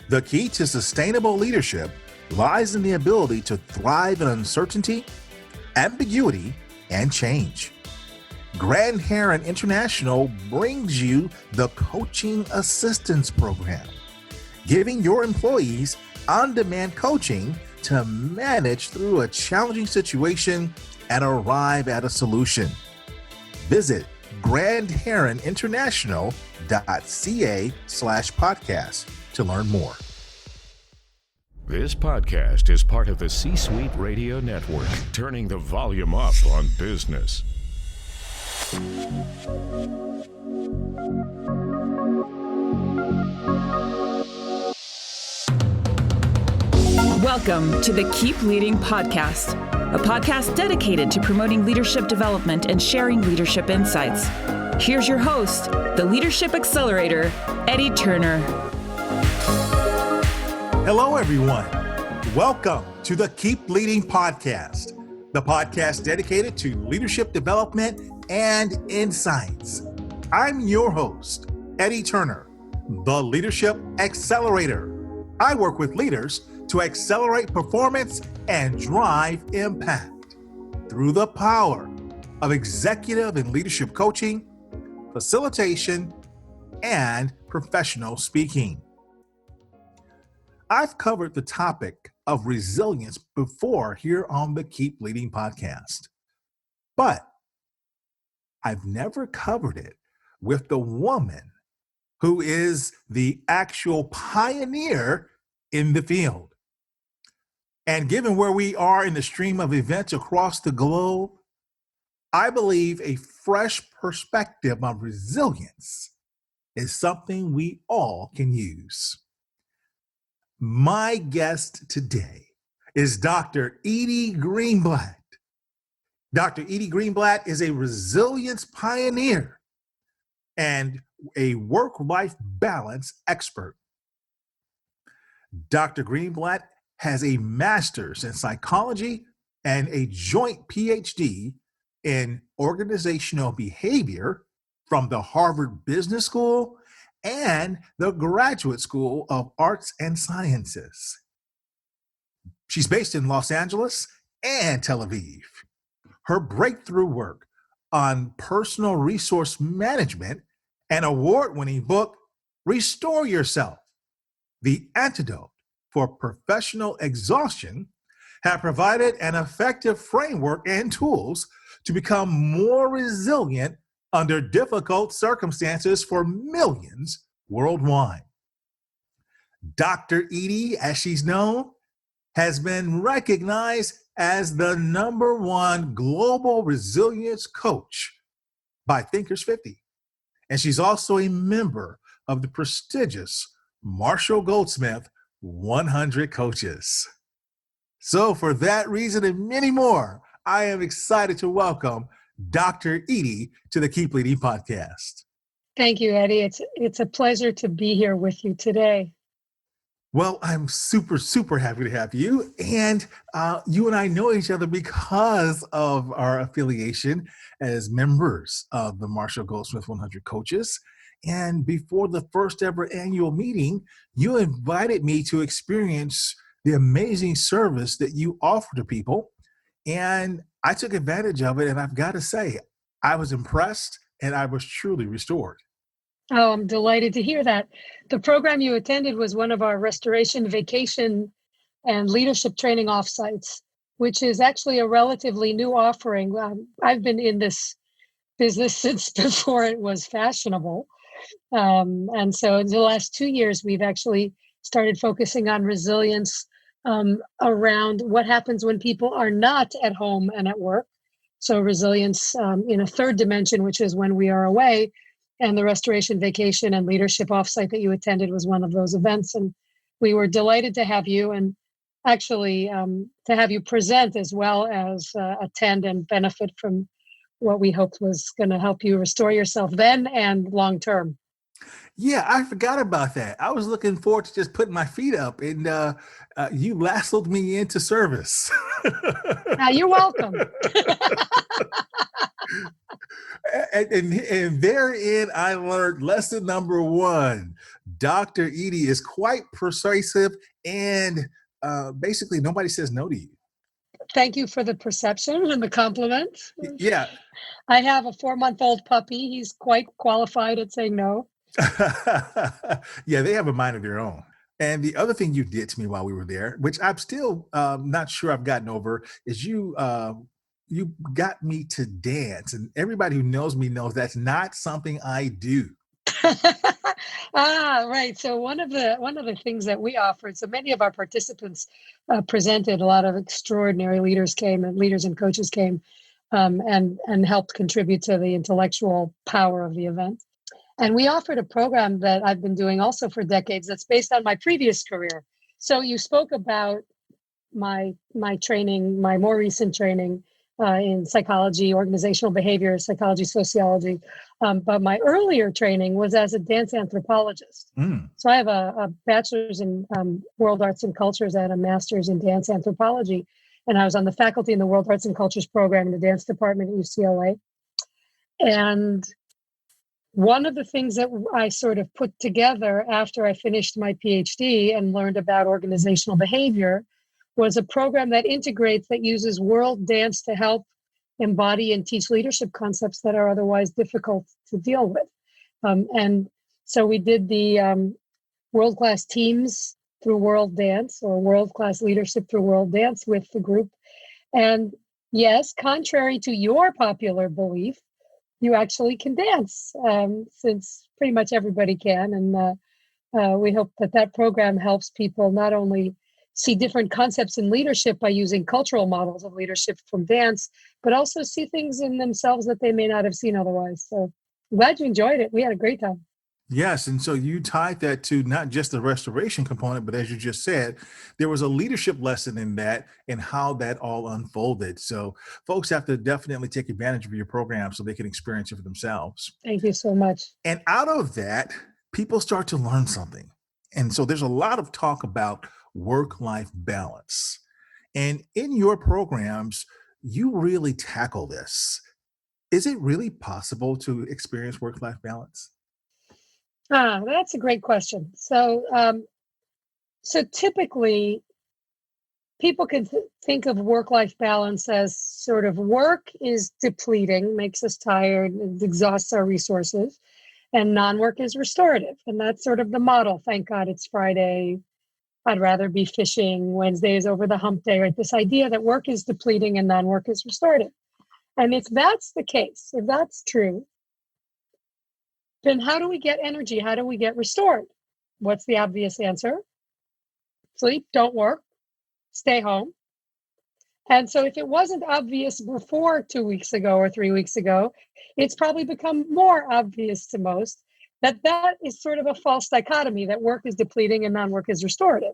The key to sustainable leadership lies in the ability to thrive in uncertainty, ambiguity, and change. Grand Heron International brings you the Coaching Assistance Program, giving your employees on-demand coaching to manage through a challenging situation and arrive at a solution. Visit grandheroninternational.ca/podcast to learn more. This podcast is part of the C-Suite Radio Network, turning the volume up on business. Welcome to the Keep Leading Podcast, a podcast dedicated to promoting leadership development and sharing leadership insights. Here's your host, the Leadership Accelerator, Eddie Turner. Hello, everyone. Welcome to the Keep Leading Podcast, the podcast dedicated to leadership development and insights. I'm your host, Eddie Turner, the Leadership Accelerator. I work with leaders to accelerate performance and drive impact through the power of executive and leadership coaching, facilitation, and professional speaking. I've covered the topic of resilience before here on the Keep Leading Podcast, but I've never covered it with the woman who is the actual pioneer in the field. And given where we are in the stream of events across the globe, I believe a fresh perspective on resilience is something we all can use. My guest today is Dr. Edy Greenblatt. Dr. Edy Greenblatt is a resilience pioneer and a work-life balance expert. Dr. Greenblatt has a master's in psychology and a joint Ph.D. in organizational behavior from the Harvard Business School and the Graduate School of Arts and Sciences. She's based in Los Angeles and Tel Aviv. Her breakthrough work on personal resource management and award-winning book, Restore Yourself, The Antidote for Professional Exhaustion, have provided an effective framework and tools to become more resilient under difficult circumstances for millions worldwide. Dr. Edy, as she's known, has been recognized as the #1 global resilience coach by Thinkers 50. And she's also a member of the prestigious Marshall Goldsmith 100 Coaches. So for that reason and many more, I am excited to welcome Dr. Edy to the Keep Leading Podcast. Thank you, Eddie. It's a pleasure to be here with you today. Well, I'm super happy to have you. And you and I know each other because of our affiliation as members of the Marshall Goldsmith 100 Coaches. And before the first ever annual meeting, you invited me to experience the amazing service that you offer to people. And I took advantage of it. And I've got to say, I was impressed and I was truly restored. Oh, I'm delighted to hear that. The program you attended was one of our restoration, vacation, and leadership training offsites, which is actually a relatively new offering. I've been in this business since before it was fashionable. And so in the last 2 years, we've actually started focusing on resilience around what happens when people are not at home and at work. So resilience in a third dimension, which is when we are away. And the restoration, vacation, and leadership offsite that you attended was one of those events. And we were delighted to have you and actually to have you present as well as attend and benefit from what we hoped was going to help you restore yourself then and long term. Yeah, I forgot about that. I was looking forward to just putting my feet up, and you lassoed me into service. You're welcome. And therein, I learned lesson number 1: Dr. Edy is quite persuasive, and basically nobody says no to you. Thank you for the perception and the compliment. Yeah. I have a 4-month-old puppy. He's quite qualified at saying no. Yeah, they have a mind of their own. And the other thing you did to me while we were there, which I'm still not sure I've gotten over, is you got me to dance. And everybody who knows me knows that's not something I do. Right. So one of the things that we offered, so many of our participants presented, a lot of extraordinary leaders came, and leaders and coaches came, and helped contribute to the intellectual power of the event. And we offered a program that I've been doing also for decades that's based on my previous career. So you spoke about my training, my more recent training in psychology, organizational behavior, psychology, sociology. But my earlier training was as a dance anthropologist. So I have a bachelor's in world arts and cultures and a master's in dance anthropology. And I was on the faculty in the world arts and cultures program in the dance department at UCLA. And one of the things that I sort of put together after I finished my PhD and learned about organizational behavior was a program that integrates, that uses world dance to help embody and teach leadership concepts that are otherwise difficult to deal with. And so we did the world-class teams through world dance, or world-class leadership through world dance with the group. And yes, contrary to your popular belief, you actually can dance, since pretty much everybody can. And we hope that program helps people not only see different concepts in leadership by using cultural models of leadership from dance, but also see things in themselves that they may not have seen otherwise. So I'm glad you enjoyed it. We had a great time. Yes. And so you tied that to not just the restoration component, but as you just said, there was a leadership lesson in that and how that all unfolded. So folks have to definitely take advantage of your program so they can experience it for themselves. Thank you so much. And out of that, people start to learn something. And so there's a lot of talk about work-life balance. And in your programs, you really tackle this. Is it really possible to experience work-life balance? That's a great question. So typically, people can think of work-life balance as sort of work is depleting, makes us tired, it exhausts our resources, and non-work is restorative. And that's sort of the model. Thank God it's Friday. I'd rather be fishing. Wednesday is over the hump day, right? This idea that work is depleting and non-work is restorative. And if that's the case, if that's true, then how do we get energy? How do we get restored? What's the obvious answer? Sleep, don't work, stay home. And so if it wasn't obvious before 2 weeks ago or 3 weeks ago, it's probably become more obvious to most that is sort of a false dichotomy, that work is depleting and non-work is restorative.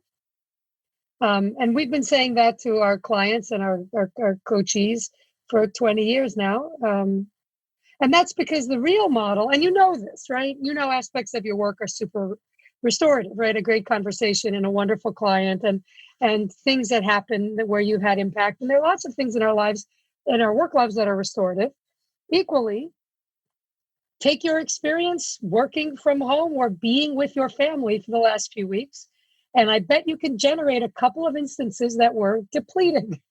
And we've been saying that to our clients and our coachees for 20 years now. And that's because the real model, and you know this, right? You know aspects of your work are super restorative, right? A great conversation and a wonderful client and things that happen where you've had impact. And there are lots of things in our lives, in our work lives, that are restorative. Equally, take your experience working from home or being with your family for the last few weeks, and I bet you can generate a couple of instances that were depleting.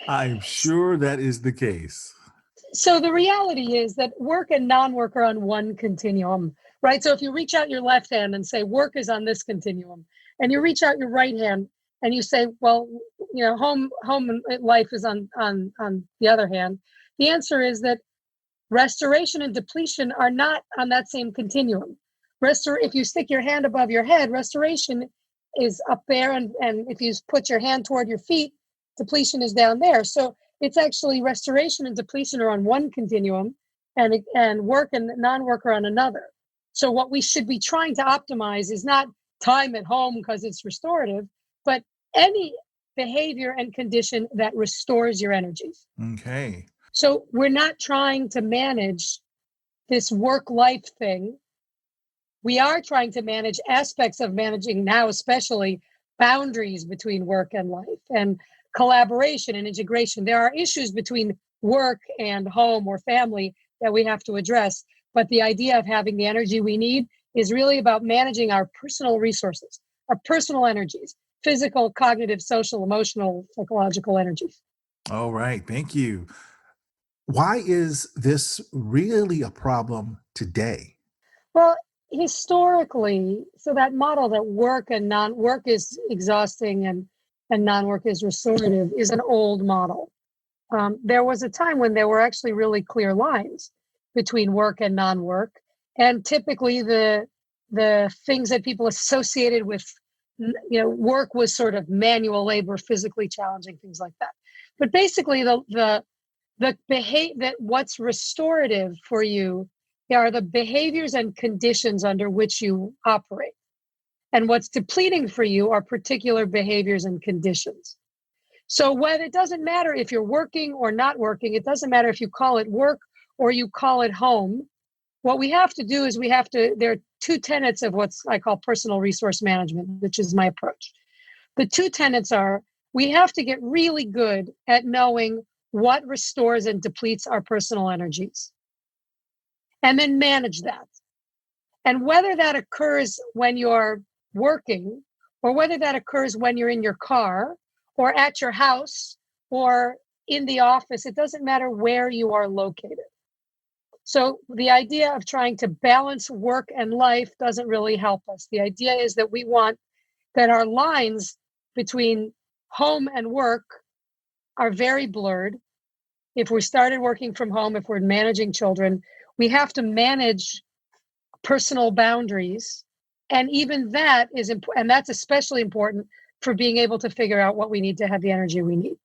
I'm sure that is the case. So the reality is that work and non-work are on one continuum, right? So if you reach out your left hand and say work is on this continuum, and you reach out your right hand and you say, well, you know, home and life is on the other hand, the answer is that restoration and depletion are not on that same continuum. If you stick your hand above your head, restoration is up there, and if you put your hand toward your feet, depletion is down there. So it's actually restoration and depletion are on one continuum, and work and non-work are on another. So what we should be trying to optimize is not time at home because it's restorative, but any behavior and condition that restores your energies. Okay. So we're not trying to manage this work-life thing. We are trying to manage aspects of managing now, especially boundaries between work and life and collaboration and integration. There are issues between work and home or family that we have to address, But the idea of having the energy we need is really about managing our personal resources, our personal energies, physical, cognitive, social, emotional, psychological energies. All right. Thank you. Why is this really a problem today? Well, historically, so that model that work and non-work is exhausting and non-work is restorative is an old model. There was a time when there were actually really clear lines between work and non-work, and typically the things that people associated with work was sort of manual labor, physically challenging, things like that. But basically, the behavior that what's restorative for you are the behaviors and conditions under which you operate, and what's depleting for you are particular behaviors and conditions. So when it doesn't matter if you're working or not working, it doesn't matter if you call it work or you call it home. What we have to do is there are two tenets of what I call personal resource management, which is my approach. The two tenets are, we have to get really good at knowing what restores and depletes our personal energies, and then manage that. And whether that occurs when you're working, or whether that occurs when you're in your car, or at your house, or in the office, it doesn't matter where you are located. So the idea of trying to balance work and life doesn't really help us. The idea is that we want that our lines between home and work are very blurred. If we started working from home, if we're managing children, we have to manage personal boundaries. And even that is important, and that's especially important for being able to figure out what we need to have the energy we need.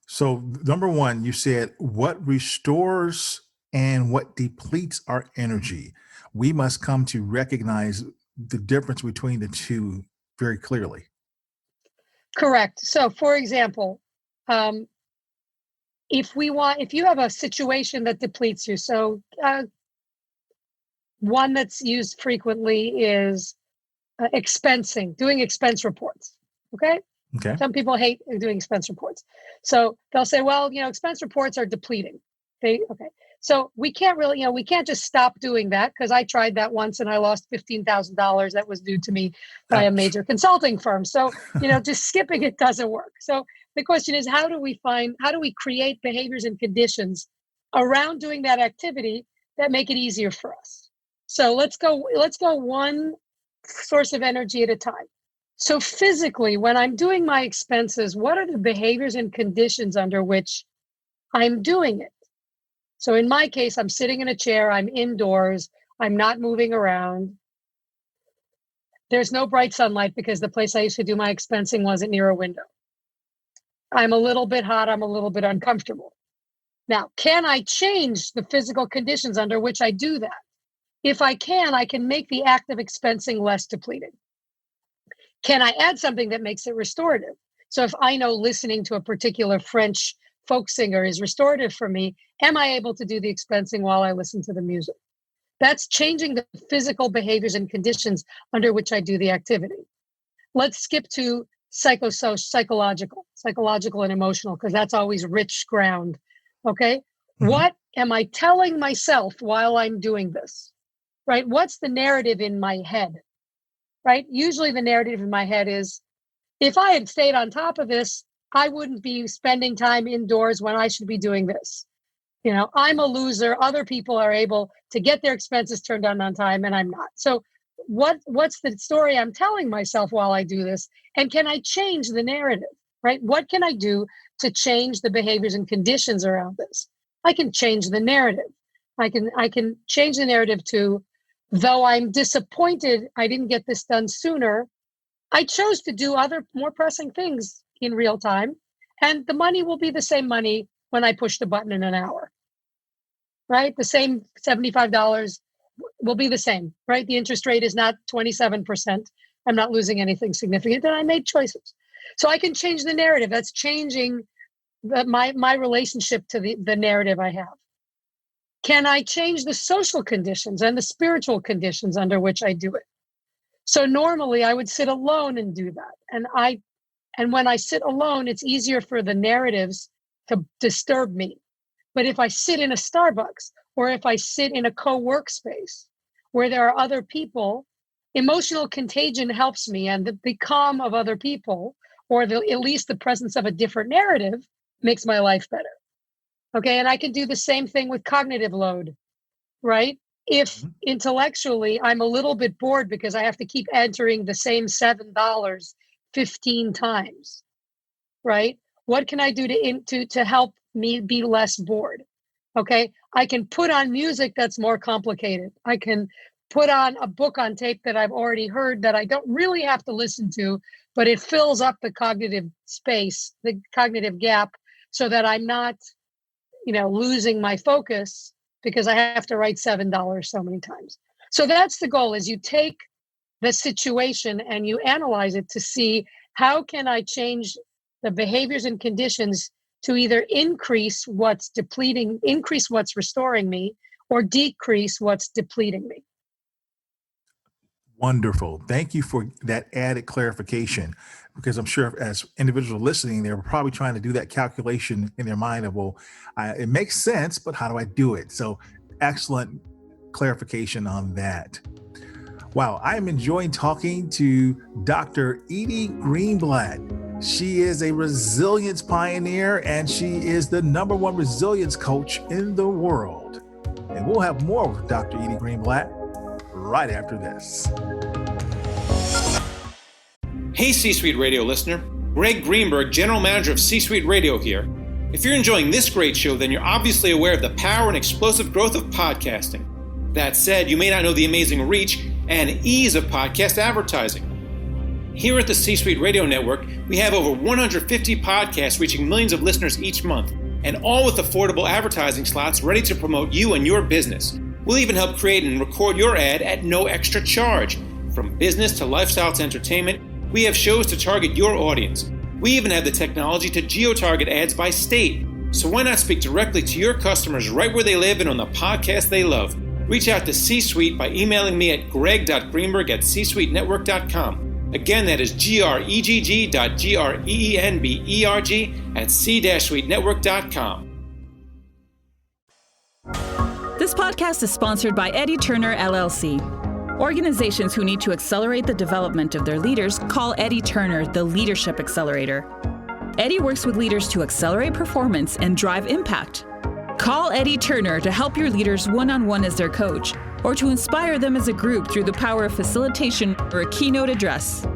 So, number one, you said what restores and what depletes our energy. We must come to recognize the difference between the two very clearly. Correct. So, for example, if you have a situation that depletes you, so one that's used frequently is expensing, doing expense reports. Okay. Okay. Some people hate doing expense reports. So they'll say, well, expense reports are depleting. So we can't just stop doing that, because I tried that once and I lost $15,000 that was due to me by a major consulting firm. So, just skipping it doesn't work. So the question is, how do we create behaviors and conditions around doing that activity that make it easier for us? So let's go one source of energy at a time. So physically, when I'm doing my expenses, what are the behaviors and conditions under which I'm doing it? So in my case, I'm sitting in a chair, I'm indoors, I'm not moving around. There's no bright sunlight because the place I used to do my expensing wasn't near a window. I'm a little bit hot, I'm a little bit uncomfortable. Now, can I change the physical conditions under which I do that? If I can make the act of expensing less depleting. Can I add something that makes it restorative? So if I know listening to a particular French folk singer is restorative for me, am I able to do the expensing while I listen to the music? That's changing the physical behaviors and conditions under which I do the activity. Let's skip to psychological and emotional, because that's always rich ground. Okay. Mm-hmm. What am I telling myself while I'm doing this? Right? What's the narrative in my head? Right? Usually the narrative in my head is, if I had stayed on top of this, I wouldn't be spending time indoors when I should be doing this. I'm a loser. Other people are able to get their expenses turned on time, and I'm not. So what's the story I'm telling myself while I do this? And can I change the narrative, right? What can I do to change the behaviors and conditions around this? I can change the narrative. I can change the narrative to, though I'm disappointed I didn't get this done sooner, I chose to do other more pressing things in real time, and the money will be the same money when I push the button in an hour, right? The same $75 will be the same, right? The interest rate is not 27%. I'm not losing anything significant, and I made choices. So I can change the narrative. That's changing my relationship to the narrative I have. Can I change the social conditions and the spiritual conditions under which I do it? So normally I would sit alone and do that. And when I sit alone, it's easier for the narratives to disturb me. But if I sit in a Starbucks or if I sit in a co-work space where there are other people, emotional contagion helps me, and the calm of other people, or at least the presence of a different narrative, makes my life better. Okay, and I can do the same thing with cognitive load, right? If intellectually I'm a little bit bored because I have to keep entering the same $7 15 times, right? What can I do to help me be less bored? Okay, I can put on music that's more complicated. I can put on a book on tape that I've already heard that I don't really have to listen to, but it fills up the cognitive space, the cognitive gap, so that I'm not, losing my focus because I have to write $7 so many times. So that's the goal, is you take the situation and you analyze it to see how can I change the behaviors and conditions to either increase what's depleting, increase what's restoring me, or decrease what's depleting me. Wonderful. Thank you for that added clarification, because I'm sure as individuals listening, they're probably trying to do that calculation in their mind of, well, it makes sense, but how do I do it? So excellent clarification on that. Wow, I'm enjoying talking to Dr. Edy Greenblatt. She is a resilience pioneer, and she is the #1 resilience coach in the world. And we'll have more with Dr. Edy Greenblatt right after this. Hey, C-Suite Radio listener. Greg Greenberg, General Manager of C-Suite Radio here. If you're enjoying this great show, then you're obviously aware of the power and explosive growth of podcasting. That said, you may not know the amazing reach and ease of podcast advertising. Here at the C-Suite Radio Network, we have over 150 podcasts reaching millions of listeners each month, and all with affordable advertising slots ready to promote you and your business. We'll even help create and record your ad at no extra charge. From business to lifestyle to entertainment, we have shows to target your audience. We even have the technology to geo-target ads by state. So why not speak directly to your customers right where they live and on the podcast they love? Reach out to C-Suite by emailing me at greg.greenberg@csuitenetwork.com. Again, that is gregg.greenberg@c-suitenetwork.com. This podcast is sponsored by Edy Turner, LLC. Organizations who need to accelerate the development of their leaders call Edy Turner the Leadership Accelerator. Edy works with leaders to accelerate performance and drive impact. Call Edy Turner to help your leaders one-on-one as their coach, or to inspire them as a group through the power of facilitation or a keynote address.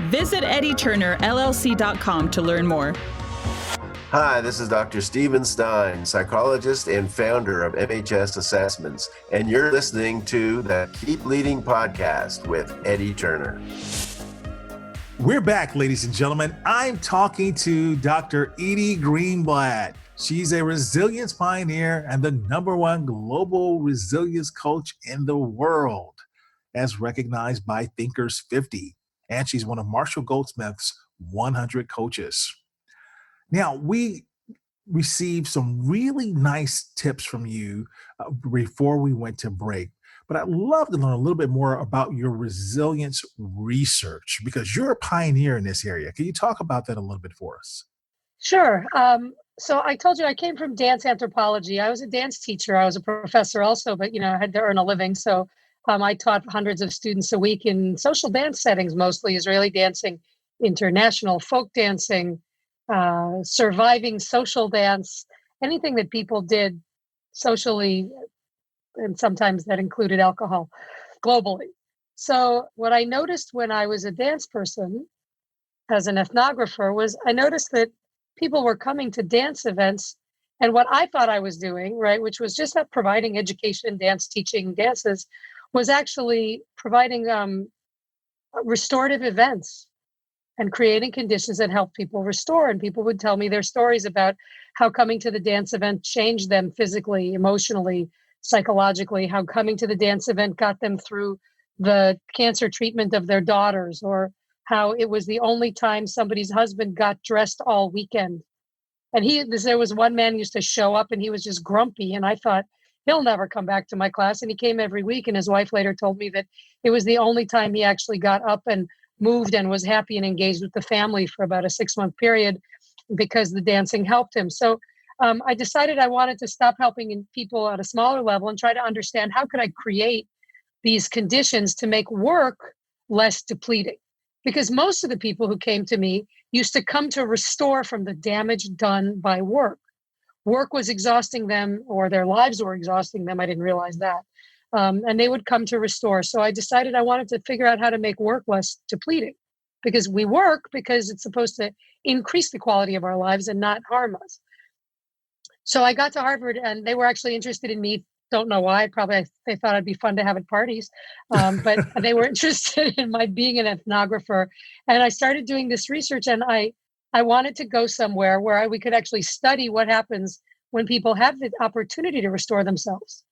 Visit EdyTurnerLLC.com to learn more. Hi, this is Dr. Steven Stein, psychologist and founder of MHS Assessments, and you're listening to the Keep Leading podcast with Edy Turner. We're back, ladies and gentlemen. I'm talking to Dr. Edy Greenblatt. She's a resilience pioneer and the #1 global resilience coach in the world, as recognized by Thinkers 50. And she's one of Marshall Goldsmith's 100 coaches. Now, we received some really nice tips from you before we went to break, but I'd love to learn a little bit more about your resilience research, because you're a pioneer in this area. Can you talk about that a little bit for us? Sure. So I told you I came from dance anthropology. I was a dance teacher. I was a professor also, but I had to earn a living. So I taught hundreds of students a week in social dance settings, mostly Israeli dancing, international folk dancing, surviving social dance, anything that people did socially, and sometimes that included alcohol globally. So what I noticed when I was a dance person as an ethnographer was I noticed that people were coming to dance events, and what I thought I was doing, right, which was just that providing education, dance, teaching dances, was actually providing restorative events and creating conditions that help people restore. And people would tell me their stories about how coming to the dance event changed them physically, emotionally, psychologically, how coming to the dance event got them through the cancer treatment of their daughters, or how it was the only time somebody's husband got dressed all weekend. And there was one man who used to show up and he was just grumpy. And I thought, he'll never come back to my class. And he came every week. And his wife later told me that it was the only time he actually got up and moved and was happy and engaged with the family for about a 6-month period, because the dancing helped him. So I decided I wanted to stop helping people at a smaller level and try to understand how could I create these conditions to make work less depleting. Because most of the people who came to me used to come to restore from the damage done by work. Work was exhausting them, or their lives were exhausting them. I didn't realize that. And they would come to restore. So I decided I wanted to figure out how to make work less depleting, because we work because it's supposed to increase the quality of our lives and not harm us. So I got to Harvard, and they were actually interested in me. Don't know why. Probably they thought I'd be fun to have at parties, but they were interested in my being an ethnographer. And I started doing this research, and I wanted to go somewhere where we could actually study what happens when people have the opportunity to restore themselves.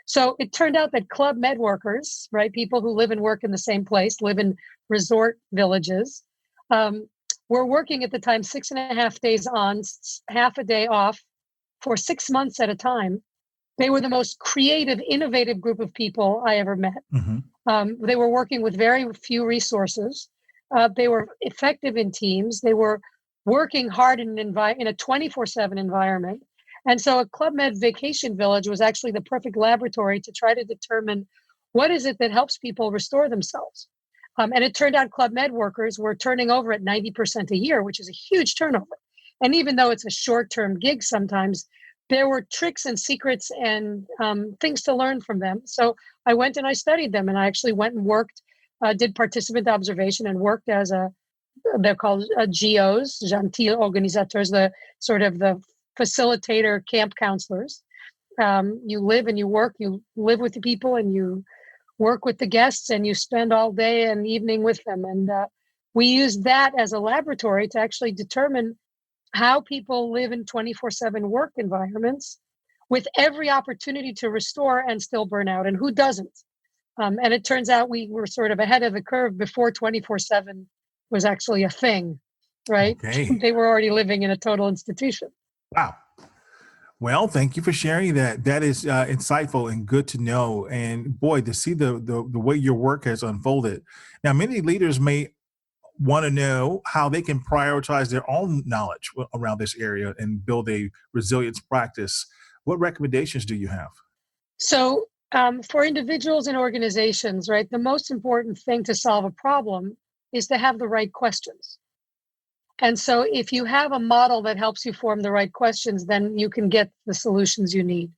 So it turned out that Club Med workers, right, people who live and work in the same place, live in resort villages, were working at the time 6.5 days on, half a day off for 6 months at a time. They were the most creative, innovative group of people I ever met. Mm-hmm. They were working with very few resources. They were effective in teams. They were working hard in a 24/7 environment. And so a Club Med vacation village was actually the perfect laboratory to try to determine what is it that helps people restore themselves. And it turned out Club Med workers were turning over at 90% a year, which is a huge turnover. And even though it's a short-term gig sometimes, there were tricks and secrets and things to learn from them. So I went and I studied them, and I actually went and worked, did participant observation and worked as they're called GOs, Gentil Organisateurs, the sort of the facilitator camp counselors. You live and you work, you live with the people and you work with the guests and you spend all day and evening with them. And we used that as a laboratory to actually determine how people live in 24/7 work environments with every opportunity to restore and still burn out, and who doesn't. And it turns out we were sort of ahead of the curve before 24/7 was actually a thing, right? Okay. They were already living in a total institution. Wow. Well, thank you for sharing that. That is insightful and good to know. And boy, to see the way your work has unfolded. Now, many leaders may want to know how they can prioritize their own knowledge around this area and build a resilience practice. What recommendations do you have? So for individuals and organizations, right, the most important thing to solve a problem is to have the right questions. And so if you have a model that helps you form the right questions, then you can get the solutions you need.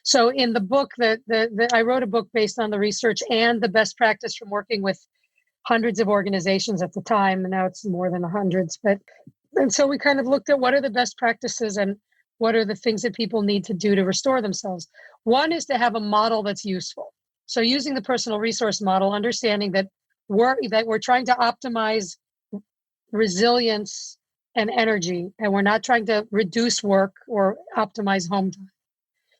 So in the book that I wrote a book based on the research and the best practice from working with hundreds of organizations at the time, and now it's more than hundreds. And so we kind of looked at what are the best practices and what are the things that people need to do to restore themselves. One is to have a model that's useful. So using the personal resource model, understanding that we're trying to optimize resilience and energy, and we're not trying to reduce work or optimize home time.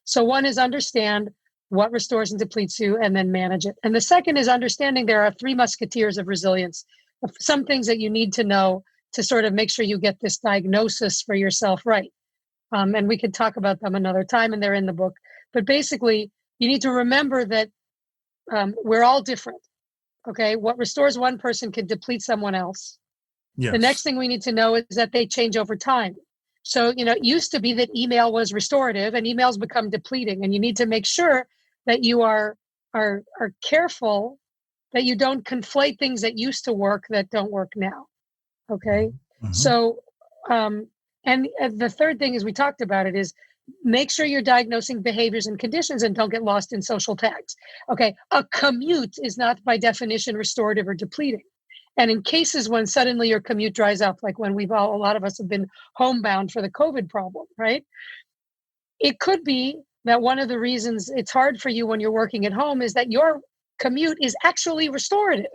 So one is understand what restores and depletes you and then manage it. And the second is understanding there are 3 musketeers of resilience, some things that you need to know to sort of make sure you get this diagnosis for yourself right. And we could talk about them another time, and they're in the book. But basically, you need to remember that we're all different. Okay, what restores one person can deplete someone else. Yes. The next thing we need to know is that they change over time. So, it used to be that email was restorative and emails become depleting. And you need to make sure that you are careful that you don't conflate things that used to work that don't work now. Okay. Mm-hmm. So, and the third thing is we talked about it is make sure you're diagnosing behaviors and conditions and don't get lost in social tags. Okay. A commute is not by definition restorative or depleting. And in cases when suddenly your commute dries up, like when a lot of us have been homebound for the COVID problem, right? It could be that one of the reasons it's hard for you when you're working at home is that your commute is actually restorative.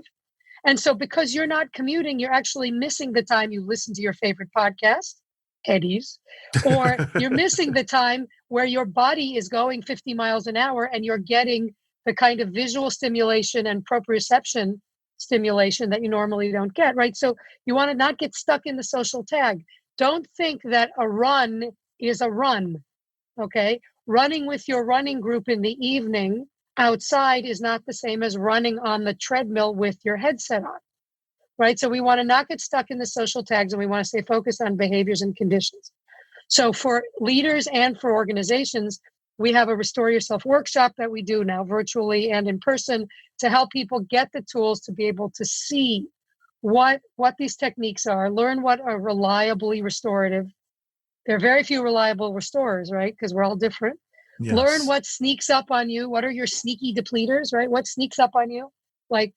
And so because you're not commuting, you're actually missing the time you listen to your favorite podcast, Eddie's, or you're missing the time where your body is going 50 miles an hour and you're getting the kind of visual stimulation and proprioception stimulation that you normally don't get, right? So you want to not get stuck in the social tag. Don't think that a run is a run, okay? Running with your running group in the evening outside is not the same as running on the treadmill with your headset on, right? So we want to not get stuck in the social tags and we want to stay focused on behaviors and conditions. So for leaders and for organizations, we have a Restore Yourself workshop that we do now virtually and in person to help people get the tools to be able to see what these techniques are, learn what are reliably restorative. There are very few reliable restorers, right? Because we're all different. Yes. Learn what sneaks up on you. What are your sneaky depleters, right? What sneaks up on you? Like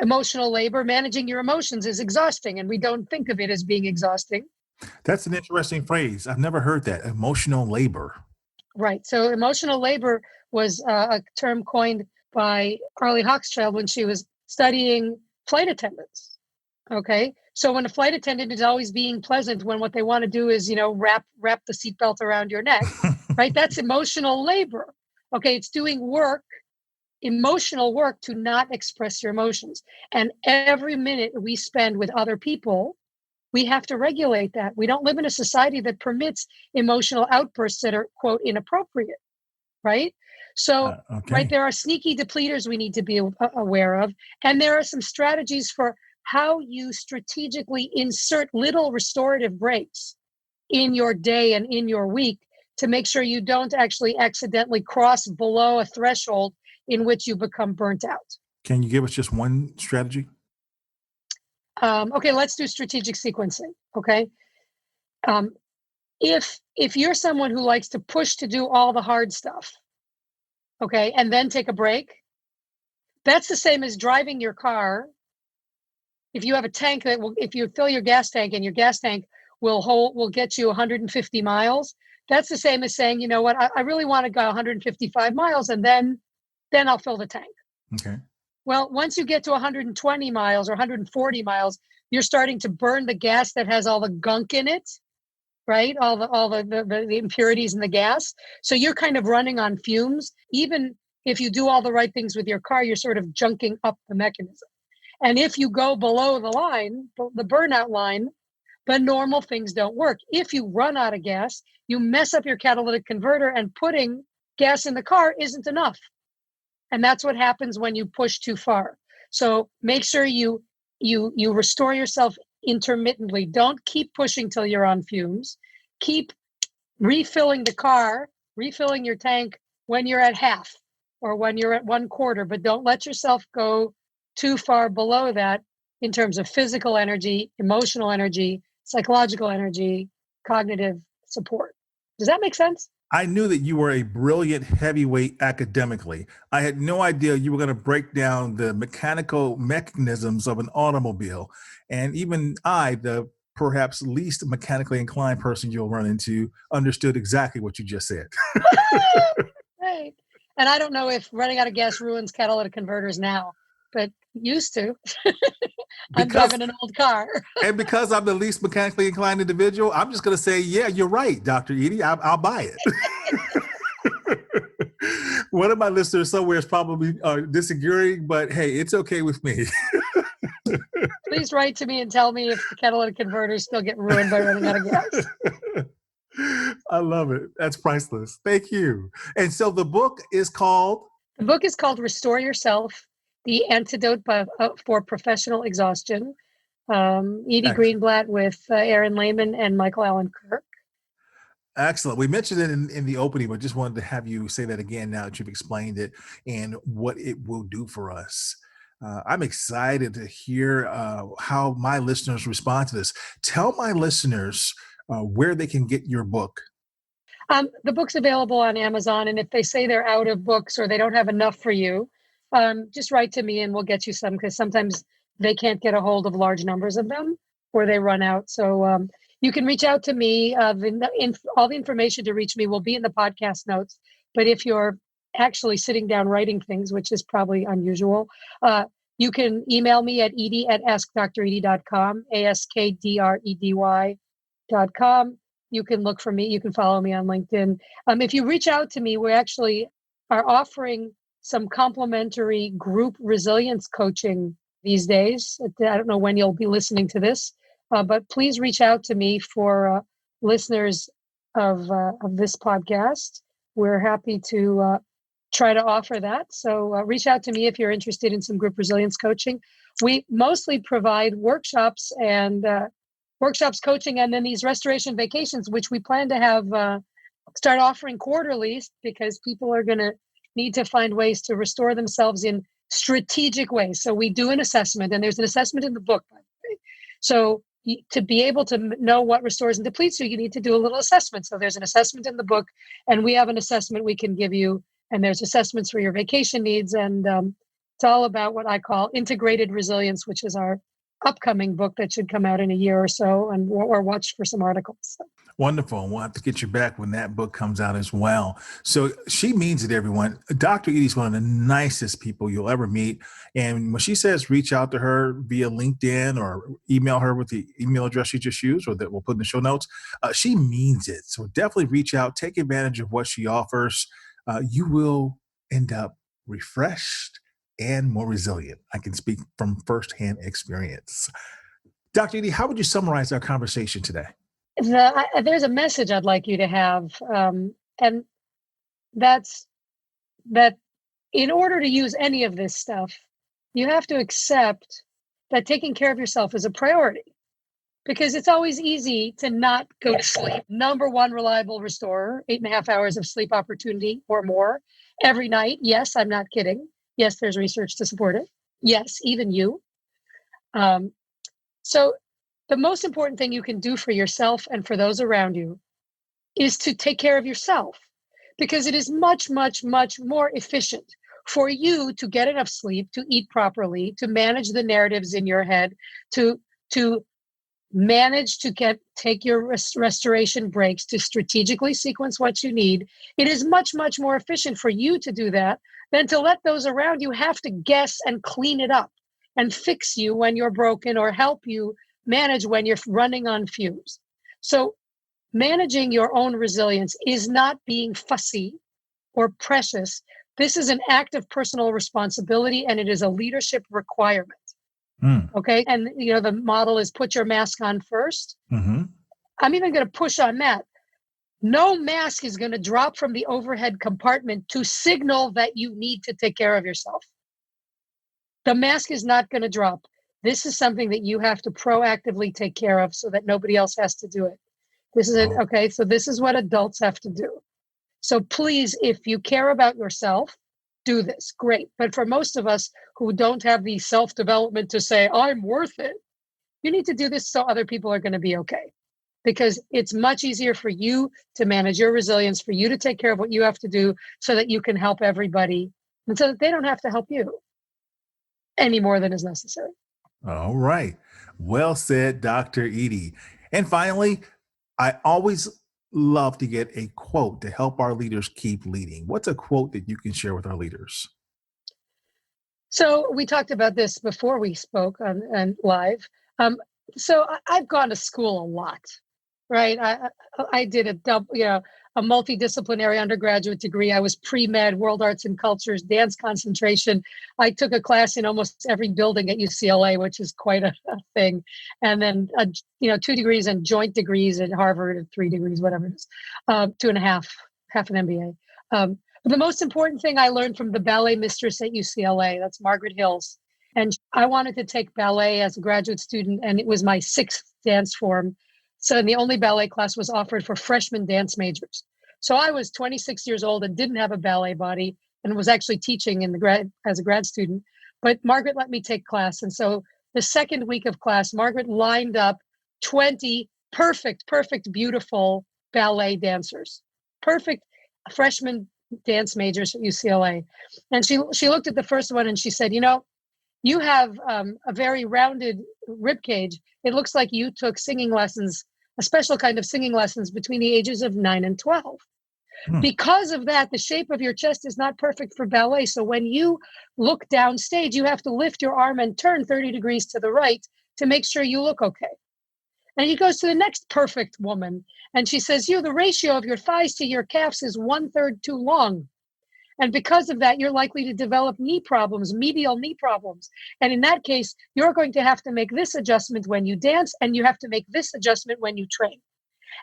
emotional labor, managing your emotions is exhausting, and we don't think of it as being exhausting. That's an interesting phrase. I've never heard that. Emotional labor. Right. So emotional labor was a term coined by Arlie Hochschild when she was studying flight attendants. Okay. So when a flight attendant is always being pleasant when what they want to do is, wrap the seatbelt around your neck, right? That's emotional labor. Okay. It's doing work, emotional work to not express your emotions. And every minute we spend with other people, we have to regulate that. We don't live in a society that permits emotional outbursts that are, quote, inappropriate, right? So, okay. right, there are sneaky depleters we need to be aware of. And there are some strategies for how you strategically insert little restorative breaks in your day and in your week to make sure you don't actually accidentally cross below a threshold in which you become burnt out. Can you give us just one strategy? Okay, let's do strategic sequencing. Okay. If you're someone who likes to push to do all the hard stuff, okay, and then take a break, that's the same as driving your car. If you have a tank if you fill your gas tank and your gas tank will get you 150 miles, that's the same as saying, you know what, I really want to go 155 miles and then I'll fill the tank. Okay. Well, once you get to 120 miles or 140 miles, you're starting to burn the gas that has all the gunk in it, right? All the impurities in the gas. So you're kind of running on fumes. Even if you do all the right things with your car, you're sort of junking up the mechanism. And if you go below the line, the burnout line, the normal things don't work. If you run out of gas, you mess up your catalytic converter, and putting gas in the car isn't enough. And that's what happens when you push too far. So make sure you restore yourself intermittently. Don't keep pushing till you're on fumes. Keep refilling the car, refilling your tank when you're at half or when you're at 1/4, but don't let yourself go too far below that in terms of physical energy, emotional energy, psychological energy, cognitive support. Does that make sense? I knew that you were a brilliant heavyweight academically. I had no idea you were going to break down the mechanical mechanisms of an automobile. And even I, the perhaps least mechanically inclined person you'll run into, understood exactly what you just said. Right. And I don't know if running out of gas ruins catalytic converters now, but used to. I'm driving an old car. And because I'm the least mechanically inclined individual, I'm just going to say, yeah, you're right, Dr. Edy. I'll buy it. One of my listeners somewhere is probably disagreeing, but hey, it's okay with me. Please write to me and tell me if the catalytic converters still get ruined by running out of gas. I love it. That's priceless. Thank you. And so the book is called? The book is called Restore Yourself, the Antidote for Professional Exhaustion. Edy Greenblatt with Aaron Lehman and Michael Allen Kirk. Excellent. We mentioned it in the opening, but just wanted to have you say that again now that you've explained it and what it will do for us. I'm excited to hear how my listeners respond to this. Tell my listeners where they can get your book. The book's available on Amazon, and if they say they're out of books or they don't have enough for you, just write to me and we'll get you some, because sometimes they can't get a hold of large numbers of them or they run out. So you can reach out to me. All the information to reach me will be in the podcast notes. But if you're actually sitting down writing things, which is probably unusual, you can email me at edy@askdredy.com, askdredy.com. You can look for me. You can follow me on LinkedIn. If you reach out to me, we actually are offering some complimentary group resilience coaching these days. I don't know when you'll be listening to this, but please reach out to me for listeners of this podcast. We're happy to try to offer that. So reach out to me if you're interested in some group resilience coaching. We mostly provide workshops and workshops, coaching, and then these restoration vacations, which we plan to have start offering quarterly, because people are going to need to find ways to restore themselves in strategic ways. So we do an assessment, and there's an assessment in the book, by the way. So to be able to know what restores and depletes you need to do a little assessment. So there's an assessment in the book, and we have an assessment we can give you, and there's assessments for your vacation needs. And it's all about what I call integrated resilience, which is our upcoming book that should come out in a year or so, and or watch for some articles. So. Wonderful. We'll have to get you back when that book comes out as well. So she means it, everyone. Dr. Edy is one of the nicest people you'll ever meet. And when she says reach out to her via LinkedIn or email her with the email address she just used, or that we'll put in the show notes, she means it. So definitely reach out, take advantage of what she offers. You will end up refreshed and more resilient. I can speak from firsthand experience. Dr. Edy, how would you summarize our conversation today? There's a message I'd like you to have, and that's that in order to use any of this stuff, you have to accept that taking care of yourself is a priority, because it's always easy to not go to sleep. Number one reliable restorer, 8.5 hours of sleep opportunity or more every night. Yes, I'm not kidding. Yes, there's research to support it. Yes, even you. So the most important thing you can do for yourself and for those around you is to take care of yourself, because it is much, much, much more efficient for you to get enough sleep, to eat properly, to manage the narratives in your head, to manage to take your restoration breaks, to strategically sequence what you need. It is much, much more efficient for you to do that than to let those around you have to guess and clean it up and fix you when you're broken, or help you manage when you're running on fumes. So managing your own resilience is not being fussy or precious. This is an act of personal responsibility, and it is a leadership requirement. Okay. And, the model is put your mask on first. Mm-hmm. I'm even going to push on that. No mask is going to drop from the overhead compartment to signal that you need to take care of yourself. The mask is not going to drop. This is something that you have to proactively take care of so that nobody else has to do it. This is it. Okay. So this is what adults have to do. So please, if you care about yourself, do this. Great. But for most of us who don't have the self-development to say, I'm worth it, you need to do this so other people are going to be okay. Because it's much easier for you to manage your resilience, for you to take care of what you have to do so that you can help everybody, and so that they don't have to help you any more than is necessary. All right. Well said, Dr. Edy. And finally, I always love to get a quote to help our leaders keep leading. What's a quote that you can share with our leaders? So we talked about this before we spoke on live. So I've gone to school a lot, right? I did a multidisciplinary undergraduate degree. I was pre-med, world arts and cultures, dance concentration. I took a class in almost every building at UCLA, which is quite a thing. And then, 2 degrees and joint degrees at Harvard, and 3 degrees, whatever it is, 2.5, half an MBA. But the most important thing I learned from the ballet mistress at UCLA, that's Margaret Hills. And I wanted to take ballet as a graduate student, and it was my 6th dance form. So the only ballet class was offered for freshman dance majors. So I was 26 years old and didn't have a ballet body, and was actually teaching as a grad student. But Margaret let me take class. And so the second week of class, Margaret lined up 20 perfect, beautiful ballet dancers, perfect freshman dance majors at UCLA. And she looked at the first one and she said, you have a very rounded rib cage. It looks like you took singing lessons, a special kind of singing lessons between the ages of 9 and 12. Because of that, the shape of your chest is not perfect for ballet. So when you look downstage, you have to lift your arm and turn 30 degrees to the right to make sure you look okay. And he goes to the next perfect woman, and she says, the ratio of your thighs to your calves is 1/3 too long. And because of that, you're likely to develop knee problems, medial knee problems. And in that case, you're going to have to make this adjustment when you dance, and you have to make this adjustment when you train.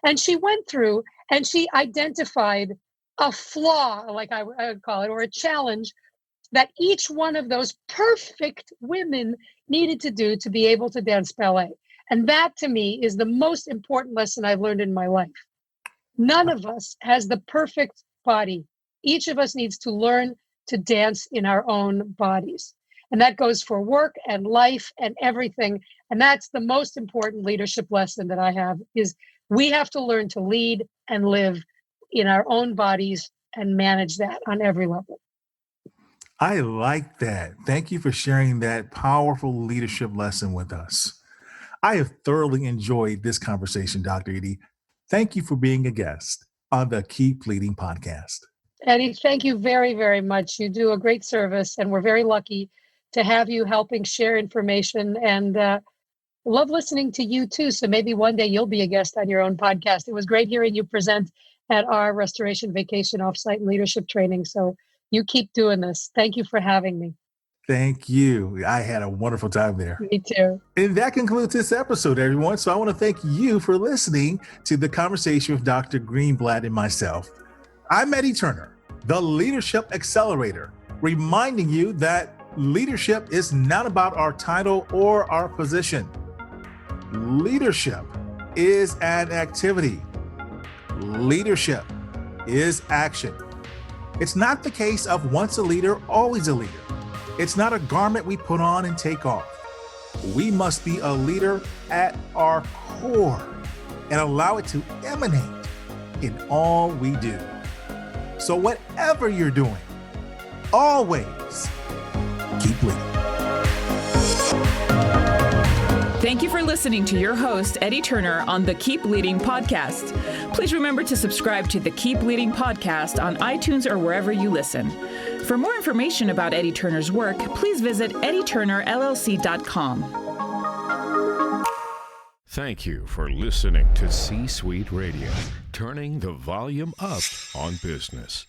And she went through and she identified a flaw, like I would call it, or a challenge that each one of those perfect women needed to do to be able to dance ballet. And that to me is the most important lesson I've learned in my life. None of us has the perfect body. Each of us needs to learn to dance in our own bodies. And that goes for work and life and everything. And that's the most important leadership lesson that I have is we have to learn to lead and live in our own bodies and manage that on every level. I like that. Thank you for sharing that powerful leadership lesson with us. I have thoroughly enjoyed this conversation, Dr. Edy. Thank you for being a guest on the Keep Leading podcast. Eddie, thank you very, very much. You do a great service, and we're very lucky to have you helping share information, and love listening to you too. So maybe one day you'll be a guest on your own podcast. It was great hearing you present at our restoration vacation offsite leadership training. So you keep doing this. Thank you for having me. Thank you. I had a wonderful time there. Me too. And that concludes this episode, everyone. So I want to thank you for listening to the conversation with Dr. Greenblatt and myself. I'm Eddie Turner, the Leadership Accelerator, reminding you that leadership is not about our title or our position. Leadership is an activity. Leadership is action. It's not the case of once a leader, always a leader. It's not a garment we put on and take off. We must be a leader at our core and allow it to emanate in all we do. So whatever you're doing, always keep leading. Thank you for listening to your host, Eddie Turner, on the Keep Leading podcast. Please remember to subscribe to the Keep Leading podcast on iTunes or wherever you listen. For more information about Eddie Turner's work, please visit eddyturnerllc.com. Thank you for listening to C-Suite Radio, turning the volume up on business.